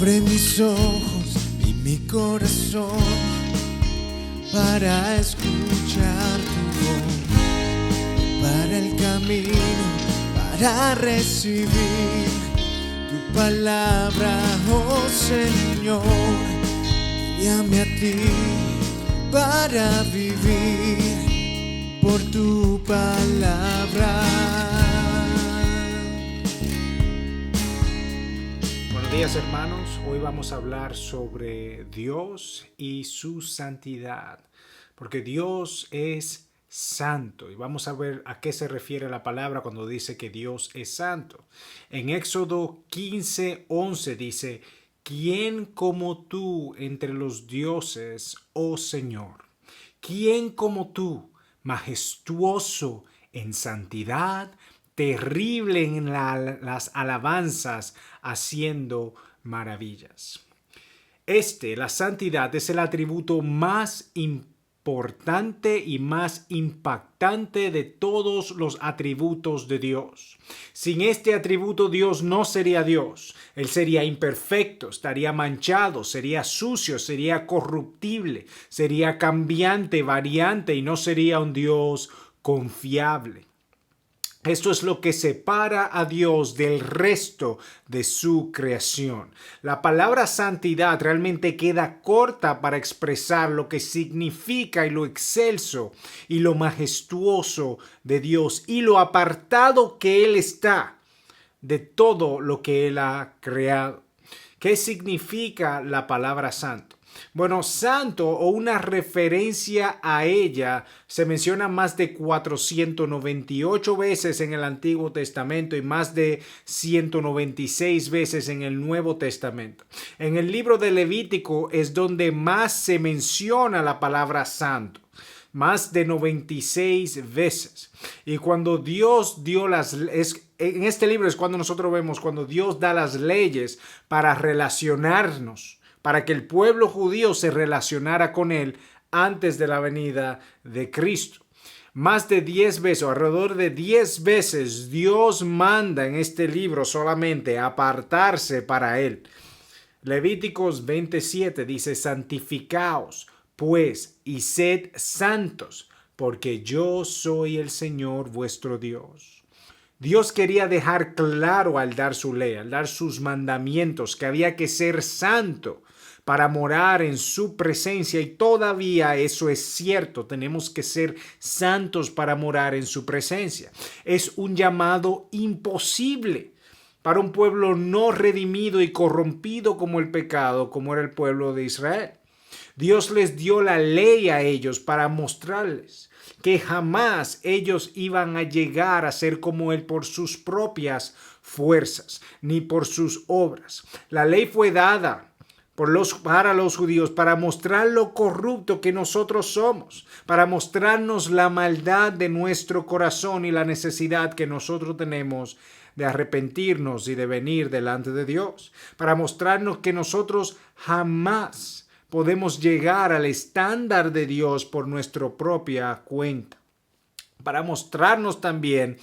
Abre mis ojos y mi corazón para escuchar tu voz, para el camino, para recibir tu palabra, oh Señor. Guíame a ti para vivir por tu palabra. Buenos días, hermanos. Hoy vamos a hablar sobre Dios y su santidad, porque Dios es santo y vamos a ver a qué se refiere la palabra cuando dice que Dios es santo. En Éxodo 15:11 dice: ¿Quién como tú entre los dioses, oh Señor? ¿Quién como tú, majestuoso en santidad, terrible en las alabanzas, haciendo maravillas? La santidad, es el atributo más importante y más impactante de todos los atributos de Dios. Sin este atributo, Dios no sería Dios. Él sería imperfecto, estaría manchado, sería sucio, sería corruptible, sería cambiante, variante y no sería un Dios confiable. Esto es lo que separa a Dios del resto de su creación. La palabra santidad realmente queda corta para expresar lo que significa y lo excelso y lo majestuoso de Dios y lo apartado que Él está de todo lo que Él ha creado. ¿Qué significa la palabra santo? Bueno, santo o una referencia a ella se menciona más de 498 veces en el Antiguo Testamento y más de 196 veces en el Nuevo Testamento. En el libro de Levítico es donde más se menciona la palabra santo, más de 96 veces. Y cuando Dios dio en este libro es cuando nosotros vemos cuando Dios da las leyes para relacionarnos, para que el pueblo judío se relacionara con Él antes de la venida de Cristo. Más de 10 veces, alrededor de 10 veces, Dios manda en este libro solamente apartarse para Él. Levíticos 27 dice: santificaos, pues, y sed santos, porque yo soy el Señor vuestro Dios. Dios quería dejar claro al dar su ley, al dar sus mandamientos, que había que ser santo para morar en su presencia, y todavía eso es cierto. Tenemos que ser santos para morar en su presencia. Es un llamado imposible para un pueblo no redimido y corrompido como el pecado, como era el pueblo de Israel. Dios les dio la ley a ellos para mostrarles que jamás ellos iban a llegar a ser como Él por sus propias fuerzas, ni por sus obras. La ley fue dada para los judíos para mostrar lo corrupto que nosotros somos, para mostrarnos la maldad de nuestro corazón y la necesidad que nosotros tenemos de arrepentirnos y de venir delante de Dios, para mostrarnos que nosotros jamás podemos llegar al estándar de Dios por nuestra propia cuenta, para mostrarnos también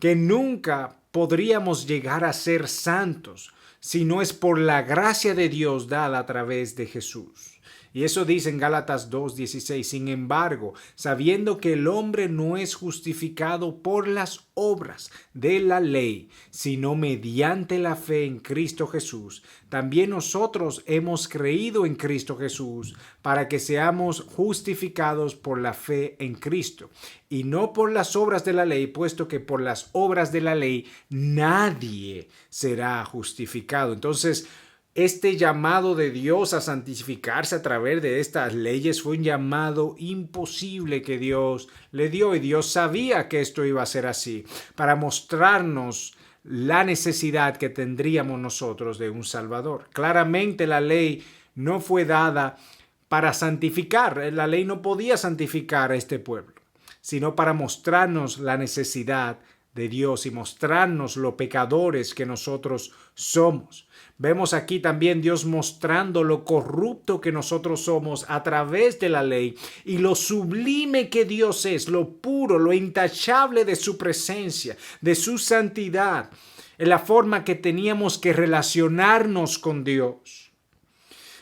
que nunca podríamos llegar a ser santos si no es por la gracia de Dios dada a través de Jesús. Y eso dice en Gálatas 2:16: sin embargo, sabiendo que el hombre no es justificado por las obras de la ley, sino mediante la fe en Cristo Jesús, también nosotros hemos creído en Cristo Jesús para que seamos justificados por la fe en Cristo, y no por las obras de la ley, puesto que por las obras de la ley nadie será justificado. Entonces, este llamado de Dios a santificarse a través de estas leyes fue un llamado imposible que Dios le dio, y Dios sabía que esto iba a ser así, para mostrarnos la necesidad que tendríamos nosotros de un Salvador. Claramente la ley no fue dada para santificar, la ley no podía santificar a este pueblo, sino para mostrarnos la necesidad de Dios y mostrarnos lo pecadores que nosotros somos. Vemos aquí también Dios mostrando lo corrupto que nosotros somos a través de la ley y lo sublime que Dios es, lo puro, lo intachable de su presencia, de su santidad. en la forma que teníamos que relacionarnos con Dios.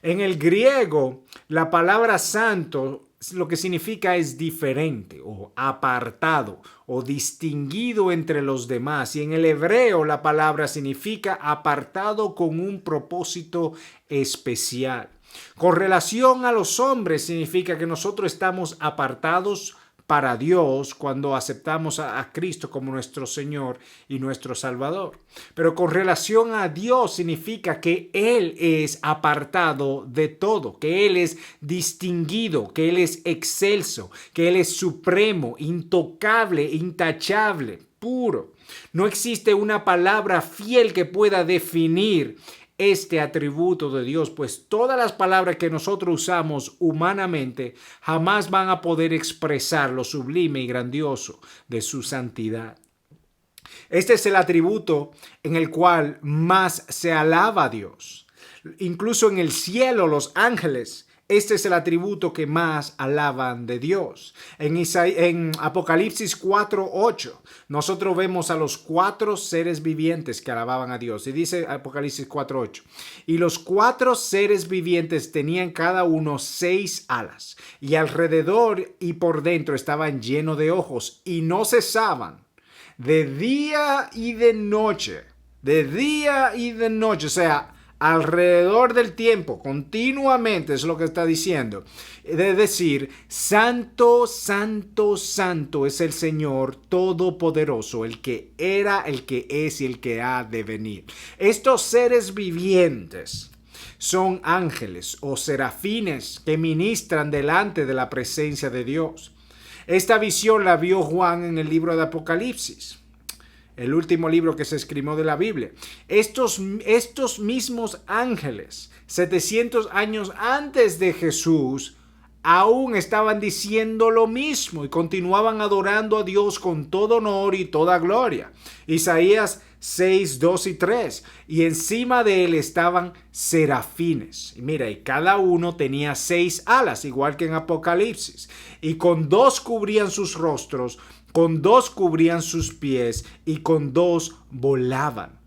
En el griego, la palabra santo lo que significa es diferente o apartado o distinguido entre los demás. Y en el hebreo la palabra significa apartado con un propósito especial. Con relación a los hombres significa que nosotros estamos apartados para Dios cuando aceptamos a Cristo como nuestro Señor y nuestro Salvador. Pero con relación a Dios significa que Él es apartado de todo, que Él es distinguido, que Él es excelso, que Él es supremo, intocable, intachable, puro. No existe una palabra fiel que pueda definir este atributo de Dios, pues todas las palabras que nosotros usamos humanamente jamás van a poder expresar lo sublime y grandioso de su santidad. Este es el atributo en el cual más se alaba a Dios. Incluso en el cielo, los ángeles, este es el atributo que más alaban de Dios. En Apocalipsis 4:8, nosotros vemos a los 4 seres vivientes que alababan a Dios. Y dice Apocalipsis 4:8, y los 4 seres vivientes tenían cada uno 6 alas, y alrededor y por dentro estaban llenos de ojos, y no cesaban de día y de noche. De día y de noche, o sea, alrededor del tiempo, continuamente, es lo que está diciendo. De decir, santo, santo, santo es el Señor Todopoderoso, el que era, el que es y el que ha de venir. Estos seres vivientes son ángeles o serafines que ministran delante de la presencia de Dios. Esta visión la vio Juan en el libro de Apocalipsis, el último libro que se escribió de la Biblia. Estos mismos ángeles, 700 años antes de Jesús, aún estaban diciendo lo mismo y continuaban adorando a Dios con todo honor y toda gloria. Isaías 6, 2 y 3. Y encima de él estaban serafines. Y mira, y cada uno tenía 6 alas, igual que en Apocalipsis. Y con 2 cubrían sus rostros, con 2 cubrían sus pies y con 2 volaban.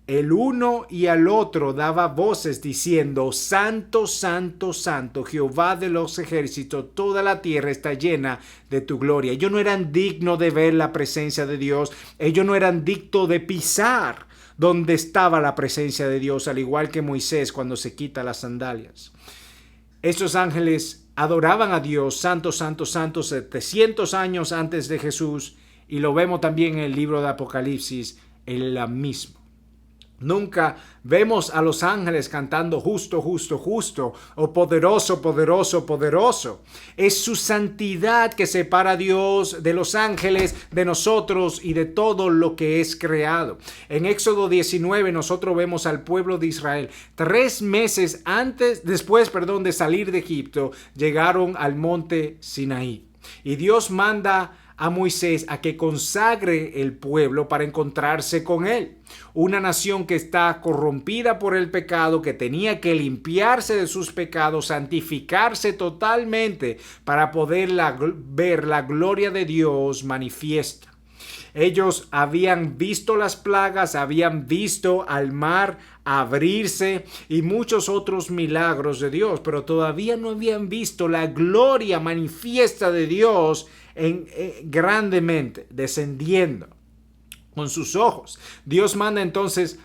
El uno y al otro daba voces diciendo, Santo, Santo, Santo, Jehová de los ejércitos, toda la tierra está llena de tu gloria. Ellos no eran dignos de ver la presencia de Dios. Ellos no eran dignos de pisar donde estaba la presencia de Dios, al igual que Moisés cuando se quita las sandalias. Estos ángeles adoraban a Dios, santo, santo, santo, 700 años antes de Jesús, y lo vemos también en el libro de Apocalipsis, en la misma. Nunca vemos a los ángeles cantando justo, justo, justo, o poderoso, poderoso, poderoso. Es su santidad que separa a Dios de los ángeles, de nosotros y de todo lo que es creado. En Éxodo 19 nosotros vemos al pueblo de Israel. 3 meses después de salir de Egipto, llegaron al monte Sinaí. Y Dios manda a Moisés a que consagre el pueblo para encontrarse con él. Una nación que está corrompida por el pecado, que tenía que limpiarse de sus pecados, santificarse totalmente para poder ver la gloria de Dios manifiesta. Ellos habían visto las plagas, habían visto al mar abrirse y muchos otros milagros de Dios, pero todavía no habían visto la gloria manifiesta de Dios grandemente, descendiendo con sus ojos. Dios manda entonces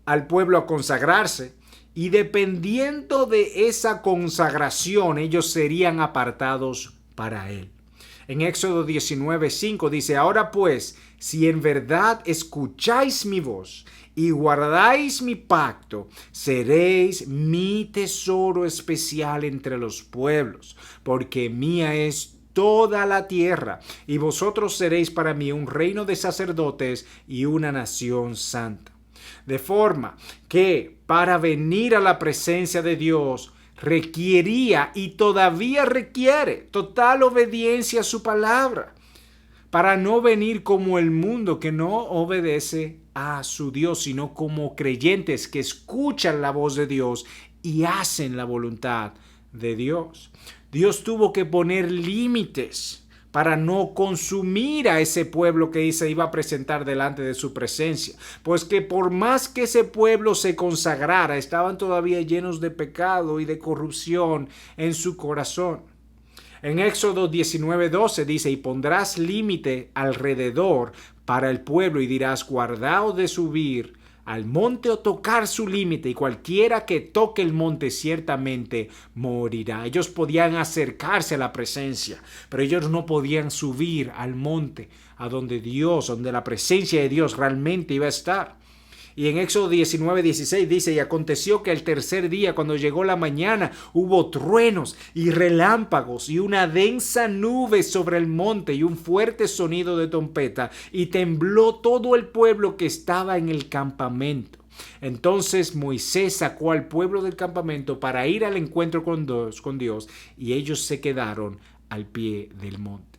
al pueblo a consagrarse y dependiendo de esa consagración, ellos serían apartados para Él. En Éxodo 19:5 dice, ahora pues, si en verdad escucháis mi voz y guardáis mi pacto, seréis mi tesoro especial entre los pueblos, porque mía es toda la tierra, y vosotros seréis para mí un reino de sacerdotes y una nación santa. De forma que para venir a la presencia de Dios requería y todavía requiere total obediencia a su palabra, para no venir como el mundo que no obedece a su Dios, sino como creyentes que escuchan la voz de Dios y hacen la voluntad de Dios. Dios tuvo que poner límites para no consumir a ese pueblo que se iba a presentar delante de su presencia. Pues que por más que ese pueblo se consagrara, estaban todavía llenos de pecado y de corrupción en su corazón. En Éxodo 19:12 dice: y pondrás límite alrededor para el pueblo y dirás: guardaos de subir al monte o tocar su límite, y cualquiera que toque el monte ciertamente morirá. Ellos podían acercarse a la presencia, pero ellos no podían subir al monte a donde la presencia de Dios realmente iba a estar. Y en Éxodo 19:16 dice: y aconteció que el tercer día, cuando llegó la mañana, hubo truenos y relámpagos y una densa nube sobre el monte y un fuerte sonido de trompeta, y tembló todo el pueblo que estaba en el campamento. Entonces Moisés sacó al pueblo del campamento para ir al encuentro con Dios, y ellos se quedaron al pie del monte.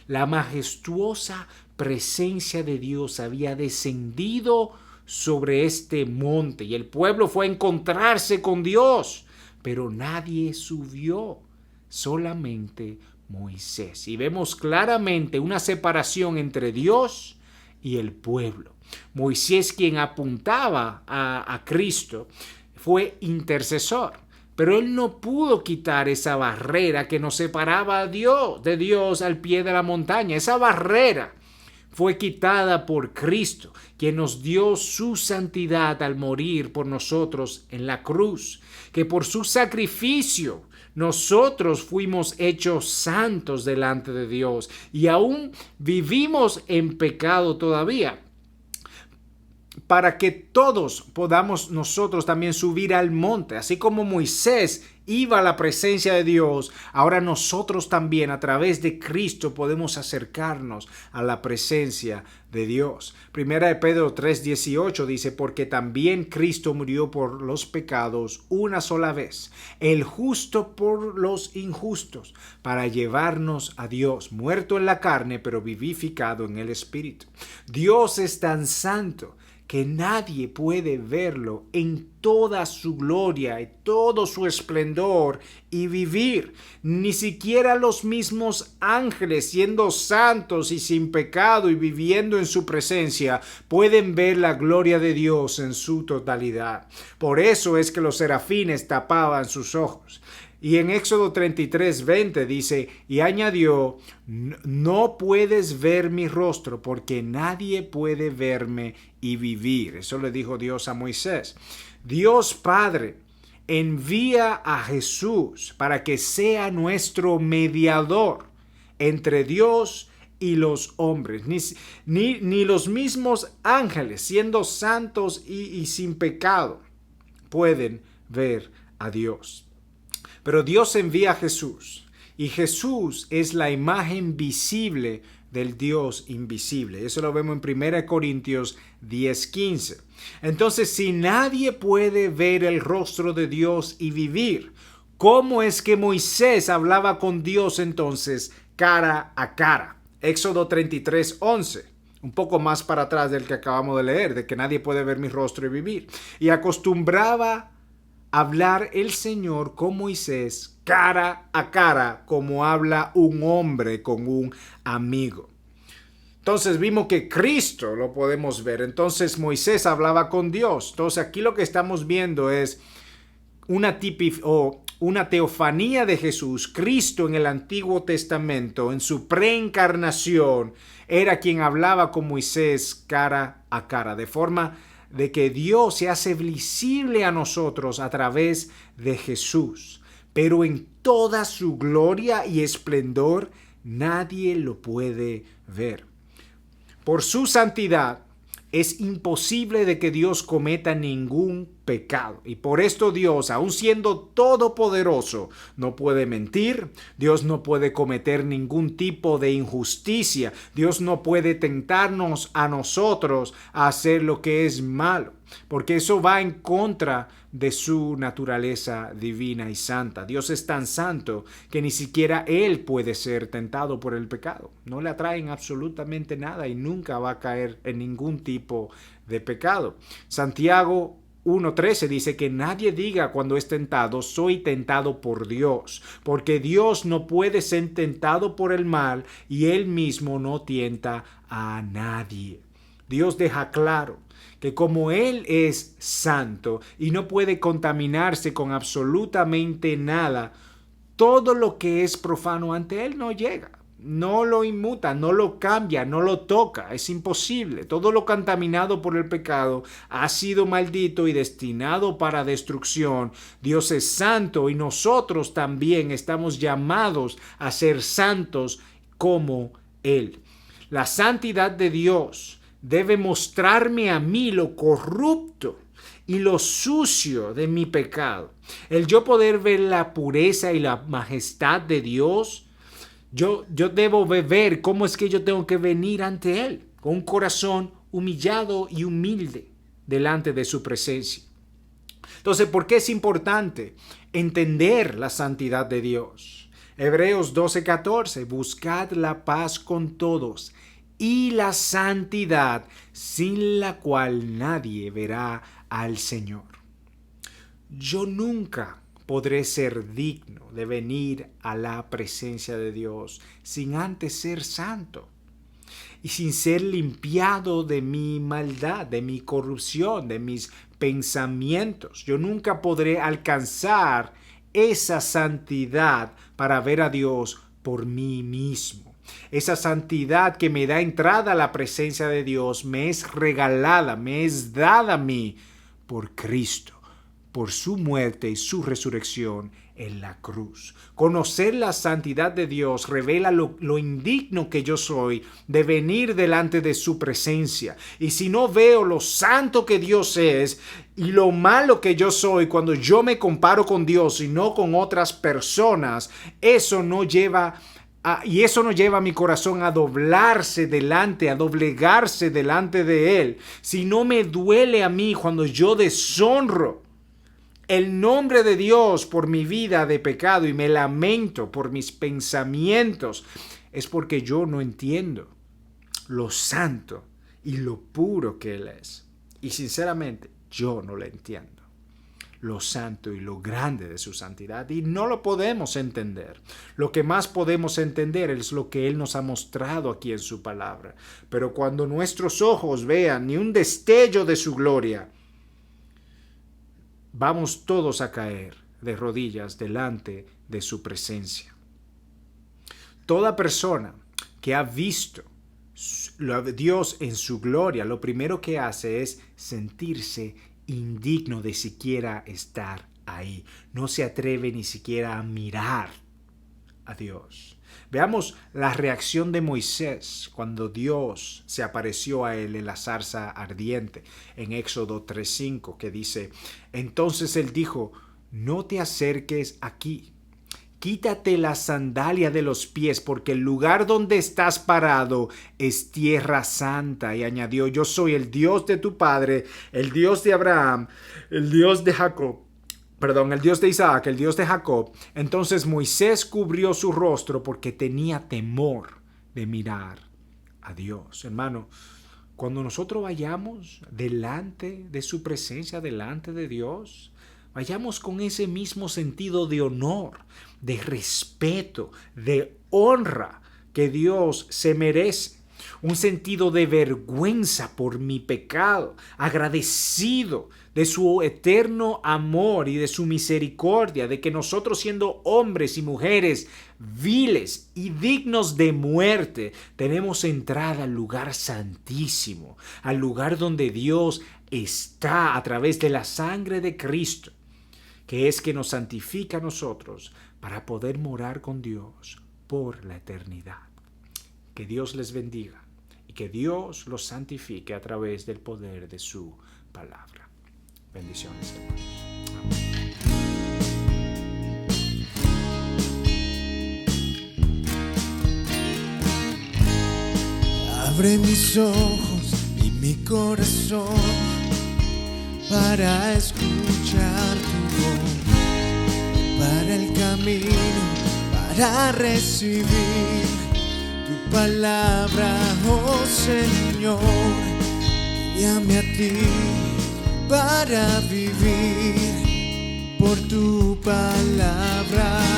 La majestuosa presencia de Dios había descendido sobre este monte y el pueblo fue a encontrarse con Dios, pero nadie subió, solamente Moisés. Y vemos claramente una separación entre Dios y el pueblo. Moisés, quien apuntaba a Cristo, fue intercesor, pero él no pudo quitar esa barrera que nos separaba de Dios al pie de la montaña. Esa barrera fue quitada por Cristo, quien nos dio su santidad al morir por nosotros en la cruz, que por su sacrificio nosotros fuimos hechos santos delante de Dios y aún vivimos en pecado todavía, para que todos podamos nosotros también subir al monte, así como Moisés iba a la presencia de Dios. Ahora nosotros también a través de Cristo podemos acercarnos a la presencia de Dios. Primera de Pedro 3:18 dice: porque también Cristo murió por los pecados una sola vez, el justo por los injustos, para llevarnos a Dios, muerto en la carne pero vivificado en el Espíritu. Dios es tan santo que nadie puede verlo en toda su gloria y todo su esplendor y vivir. Ni siquiera los mismos ángeles, siendo santos y sin pecado y viviendo en su presencia, pueden ver la gloria de Dios en su totalidad. Por eso es que los serafines tapaban sus ojos. Y en Éxodo 33:20 dice: y añadió: no puedes ver mi rostro, porque nadie puede verme y vivir. Eso le dijo Dios a Moisés. Dios Padre envía a Jesús para que sea nuestro mediador entre Dios y los hombres. Ni los mismos ángeles, siendo santos y sin pecado, pueden ver a Dios. Pero Dios envía a Jesús, y Jesús es la imagen visible del Dios invisible. Eso lo vemos en 1 Corintios 10:15. Entonces, si nadie puede ver el rostro de Dios y vivir, ¿cómo es que Moisés hablaba con Dios entonces cara a cara? Éxodo 33:11. Un poco más para atrás del que acabamos de leer, de que nadie puede ver mi rostro y vivir. Y acostumbraba hablar el Señor con Moisés cara a cara, como habla un hombre con un amigo. Entonces vimos que Cristo lo podemos ver. Entonces Moisés hablaba con Dios. Entonces aquí lo que estamos viendo es una teofanía de Jesús. Cristo en el Antiguo Testamento, en su preencarnación, era quien hablaba con Moisés cara a cara, de forma de que Dios se hace visible a nosotros a través de Jesús, pero en toda su gloria y esplendor nadie lo puede ver. Por su santidad es imposible de que Dios cometa ningún pecado, y por esto Dios, aun siendo todopoderoso, no puede mentir. Dios no puede cometer ningún tipo de injusticia. Dios no puede tentarnos a nosotros a hacer lo que es malo, porque eso va en contra de su naturaleza divina y santa. Dios es tan santo que ni siquiera Él puede ser tentado por el pecado. No le atraen absolutamente nada y nunca va a caer en ningún tipo de pecado. Santiago 1:13 dice que nadie diga cuando es tentado, soy tentado por Dios, porque Dios no puede ser tentado por el mal y Él mismo no tienta a nadie. Dios deja claro que como Él es santo y no puede contaminarse con absolutamente nada, todo lo que es profano ante Él no llega. No lo inmuta, no lo cambia, no lo toca, es imposible. Todo lo contaminado por el pecado ha sido maldito y destinado para destrucción. Dios es santo y nosotros también estamos llamados a ser santos como Él. La santidad de Dios debe mostrarme a mí lo corrupto y lo sucio de mi pecado. El yo poder ver la pureza y la majestad de Dios, yo debo ver cómo es que yo tengo que venir ante Él con un corazón humillado y humilde delante de su presencia. Entonces, ¿por qué es importante entender la santidad de Dios? Hebreos 12:14, buscad la paz con todos y la santidad, sin la cual nadie verá al Señor. Yo nunca podré ser digno de venir a la presencia de Dios sin antes ser santo y sin ser limpiado de mi maldad, de mi corrupción, de mis pensamientos. Yo nunca podré alcanzar esa santidad para ver a Dios por mí mismo. Esa santidad que me da entrada a la presencia de Dios me es regalada, me es dada a mí por Cristo, por su muerte y su resurrección en la cruz. Conocer la santidad de Dios revela lo indigno que yo soy de venir delante de su presencia. Y si no veo lo santo que Dios es y lo malo que yo soy cuando yo me comparo con Dios y no con otras personas, eso no lleva a mi corazón a doblegarse delante de Él. Si no me duele a mí cuando yo deshonro el nombre de Dios por mi vida de pecado y me lamento por mis pensamientos, es porque yo no entiendo lo santo y lo puro que Él es. Y sinceramente, yo no lo entiendo, lo santo y lo grande de su santidad, y no lo podemos entender. Lo que más podemos entender es lo que Él nos ha mostrado aquí en su palabra. Pero cuando nuestros ojos vean ni un destello de su gloria, vamos todos a caer de rodillas delante de su presencia. Toda persona que ha visto a Dios en su gloria, lo primero que hace es sentirse indigno de siquiera estar ahí. No se atreve ni siquiera a mirar a Dios. Veamos la reacción de Moisés cuando Dios se apareció a él en la zarza ardiente en Éxodo 3:5, que dice: entonces él dijo, no te acerques aquí, quítate la sandalia de los pies, porque el lugar donde estás parado es tierra santa. Y añadió, yo soy el Dios de tu padre, el Dios de Abraham, el Dios de Isaac, el Dios de Jacob. Entonces Moisés cubrió su rostro porque tenía temor de mirar a Dios. Hermano, cuando nosotros vayamos delante de su presencia, delante de Dios, vayamos con ese mismo sentido de honor, de respeto, de honra que Dios se merece. Un sentido de vergüenza por mi pecado, agradecido de su eterno amor y de su misericordia, de que nosotros, siendo hombres y mujeres viles y dignos de muerte, tenemos entrada al lugar santísimo, al lugar donde Dios está a través de la sangre de Cristo, que es que nos santifica a nosotros para poder morar con Dios por la eternidad. Que Dios les bendiga y que Dios los santifique a través del poder de su palabra. Bendiciones, hermanos. Abre mis ojos y mi corazón para escuchar tu voz, para el camino, para recibir tu palabra, oh Señor. Guíame a ti para vivir por tu palabra.